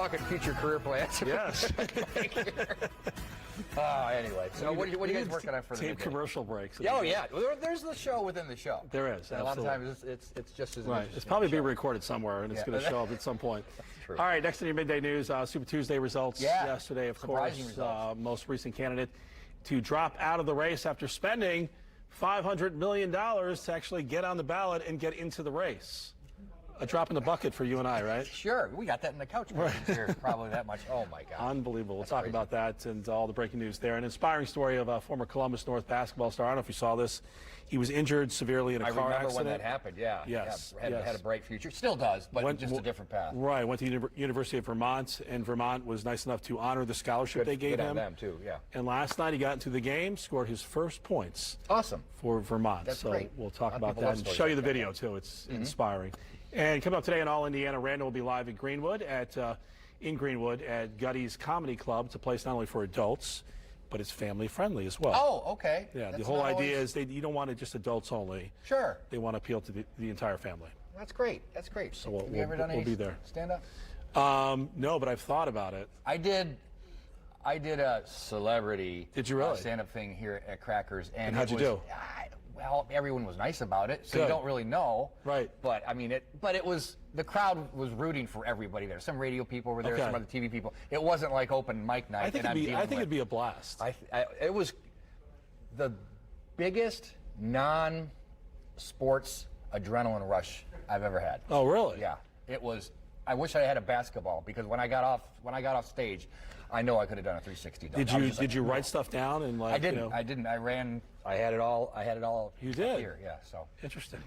talking future career plans. Yes. Anyway, so what are you guys working on for the tape midday? commercial breaks? Oh yeah, there's the show within the show. There is. And a lot of absolutely. times it's just as Right. interesting It's probably as being the show. recorded somewhere, and it's Yeah. going to show up at some point. true. All right, next in your midday news, Super Tuesday results yesterday, of Surprising course. results. Most recent candidate to drop out of the race after spending $500 million to actually get on the ballot and get into the race. A drop in the bucket for you and I, right? Sure, we got that in the couch cushions here, probably that much. Oh my God. Unbelievable. We'll That's talk crazy. about that and all the breaking news there. An inspiring story of a former Columbus North basketball star. I don't know if you saw this. He was injured severely in a car remember accident. when that happened, yeah. Yes, Yeah, had a bright future. Still does, but just a different path. Right. Went to University of Vermont, and Vermont was nice enough to honor the scholarship they gave good on him. them, too, yeah. And last night he got into the game, scored his first points Awesome. for Vermont. That's so great. we'll talk A lot of about people that love and stories show you like the that, video, too. It's inspiring. And coming up today in All Indiana, Randall will be live at Greenwood in Greenwood at Gutty's Comedy Club. It's a place not only for adults, but it's family friendly as well. Oh, okay. Yeah, That's the whole not idea always- is you don't want it just adults only. Sure. They want to appeal to the entire family. That's great. That's great. So Have you ever done any we'll be there. stand-up? No, but I've thought about it. I did a celebrity Did you really? stand-up thing here at Crackers. And how'd it you was- do? Well, everyone was nice about it, so Good. you don't really know. Right. But I mean, it was the crowd was rooting for everybody there. Some radio people were there, Okay. some other TV people. It wasn't like open mic night. I think it'd be a blast. It was the biggest non-sports adrenaline rush I've ever had. Oh, really? Yeah, it was. I wish I had a basketball because when I got off stage, I know I could have done a 360 dunk. Did you write stuff down and like? I didn't. You know, I didn't. I ran. I had it all. You up did? Here, yeah. So Interesting.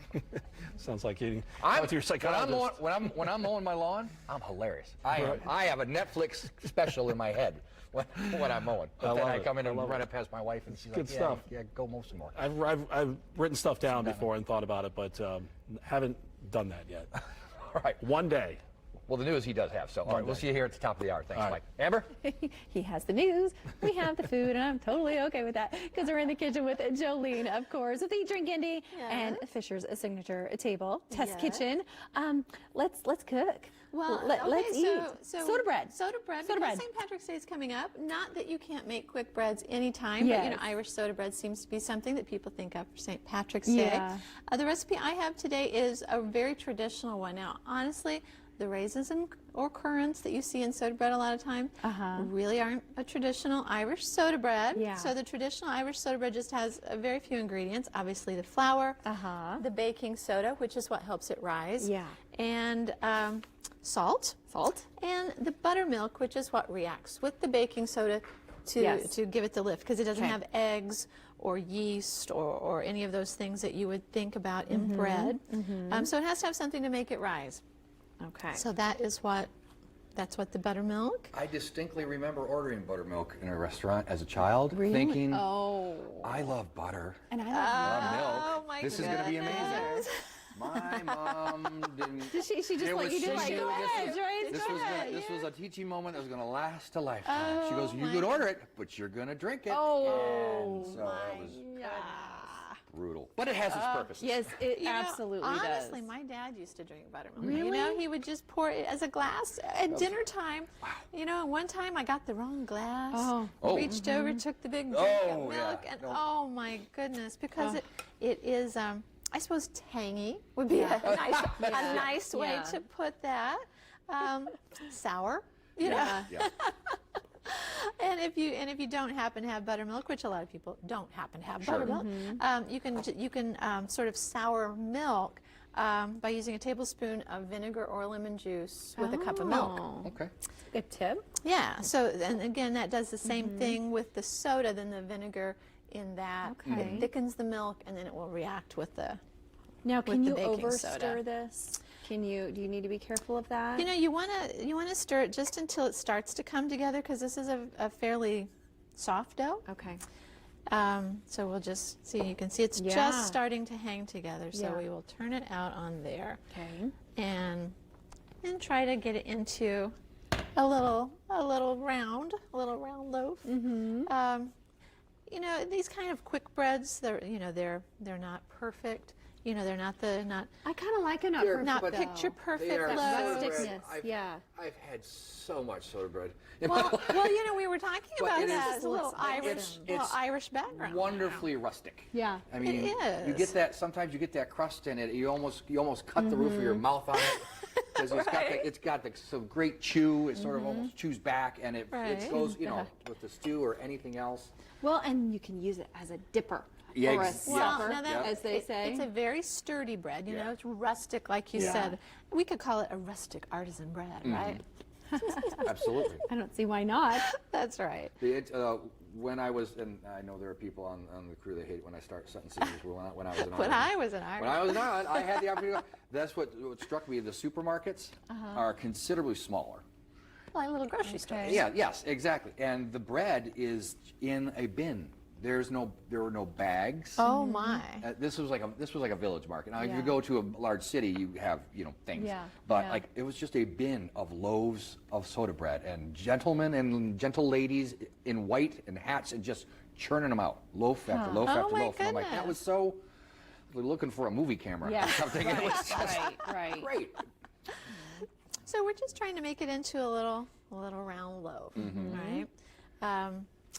Sounds like you. I'm to your psychologist. when I'm mowing my lawn, I'm hilarious. Right. I have a Netflix special in my head when I'm mowing. But then love I it. come in I and love run it. it past my wife, and she's Good like, stuff. Yeah, go mow some more. I've written stuff down before and thought about it, but haven't done that yet. All right. One day. Well, the news he does have. So, all right, we'll see you here at the top of the hour. Thanks, All right. Mike. Amber? He has the news, we have the food, and I'm totally okay with that because we're in the kitchen with Jolene, of course, with Eat, Drink, Indy and Fisher's signature table, Test Kitchen. Let's cook. Well, let's eat. Soda bread. Soda bread. Soda because bread. St. Patrick's Day is coming up. Not that you can't make quick breads anytime, but Yes. Irish soda bread seems to be something that people think of for St. Patrick's Yeah. Day. The recipe I have today is a very traditional one. Now, honestly, the raisins or currants that you see in soda bread a lot of time really aren't a traditional Irish soda bread. Yeah. So the traditional Irish soda bread just has a very few ingredients. Obviously, the flour, the baking soda, which is what helps it rise, and salt, and the buttermilk, which is what reacts with the baking soda to give it the lift, because it doesn't have eggs or yeast or any of those things that you would think about in bread. So it has to have something to make it rise. Okay. So that's what the buttermilk. I distinctly remember ordering buttermilk in a restaurant as a child, thinking, I love butter. And I love milk. Oh my This is going to be amazing. goodness. My mom didn't. she just It let was- you do she like, knew go this ahead, was- Joyce, This go was ahead. this was a teaching moment that was going to last a lifetime. She goes, "You my could order it, but you're going to drink it." Oh, and so it was brutal, but it has its purposes. Yes, it You know, absolutely honestly, does. my dad used to drink buttermilk. Really? You know, he would just pour it as a glass at dinner time. Wow. You know, one time I got the wrong glass. Reached over, took the big drink of Oh, milk, yeah. and oh my goodness, because it is, I suppose tangy would be a nice way to put that. Sour, you know. Yeah. And if you don't happen to have buttermilk, which a lot of people don't happen to have buttermilk, you can sort of sour milk by using a tablespoon of vinegar or lemon juice with a cup of milk. Okay. Good tip. Yeah. So and again, that does the same thing with the soda. Then the vinegar in that it thickens the milk, and then it will react with the. Now, can the you baking overstir soda. this? Do you need to be careful of that? You know, you wanna stir it just until it starts to come together, because this is a fairly soft dough. Okay. So we'll just see. You can see it's just starting to hang together. So we will turn it out on there. Okay. And try to get it into a little round loaf. You know, these kind of quick breads, they're not perfect. You know, they're not I kind of like it not They're- perfect, but- though. picture perfect They are loaves. soda bread. Rusticness, yeah. I've had so much soda bread in my Well, life. you know, we were talking But about it is- that. It's a little It's- Irish background. Wonderfully rustic. Yeah. I mean, you is. get that. Sometimes you get that crust in it. You almost cut the roof of your mouth on it because it's got some great chew. It sort of almost chews back, and it Right. goes with the stew or anything else. Well, and you can use it as a dipper Yeah, or a ex- Well, supper, now that- as they say. It's a very sturdy bread. You know, Yeah. it's rustic, like you Yeah. said. We could call it a rustic artisan bread, right? Absolutely. I don't see why not. That's right. When I was, and I know there are people on the crew that hate when I start sentences. When I was an When I was an When I was not, I had the opportunity. That's what struck me. The supermarkets are considerably smaller. Like little grocery stores. Yeah, yes, exactly. And the bread is in a bin. There were no bags. Oh my. This was like a village market. Now, if Yeah. you go to a large city, you have things. Yeah, But yeah. like it was just a bin of loaves of soda bread, and gentlemen and gentle ladies in white and hats and just churning them out, loaf after loaf Oh, after my loaf. And I'm like, that was goodness. so. We're looking for a movie camera Yeah, or something. and it was just right. great. So we're just trying to make it into a little round loaf, right?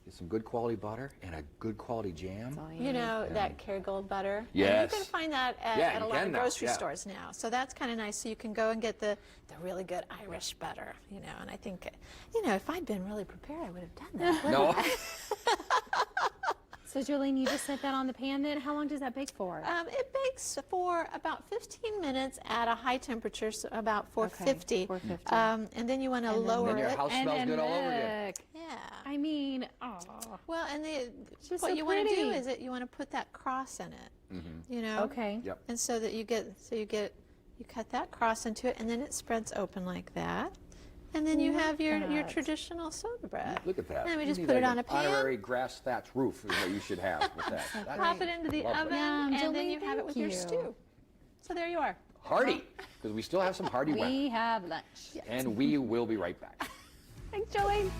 Get some good quality butter and a good quality jam. You know, that Kerrygold butter. And Yes. you can find that Yeah, at a you lot can of now, grocery yeah. stores now. So that's kind of nice. So you can go and get the really good Irish butter, and I think, if I'd been really prepared, I would have done that. No, So, Jolene, you just set that on the pan then? How long does that bake for? It bakes for about 15 minutes at a high temperature, so about 450. 450. And then you want to then- lower then your it. house smells good all over again. look, Yeah. I mean, oh. Well, and just what so you want to do pretty. is that you want to put that cross in it. Okay. Yep. And so that you cut that cross into it, and then it spreads open like that. And then you have your that. traditional soda bread. Look at that. And then we You just need put it like on a an pan, honorary grass thatch roof is what you should have with that. That's pop it into the lovely. oven, Yum, and then Jolene, you have it with your thank you. stew. So there you are. Hearty, because we still have some hearty weather. We have lunch. And we will be right back. Thanks, Jolene.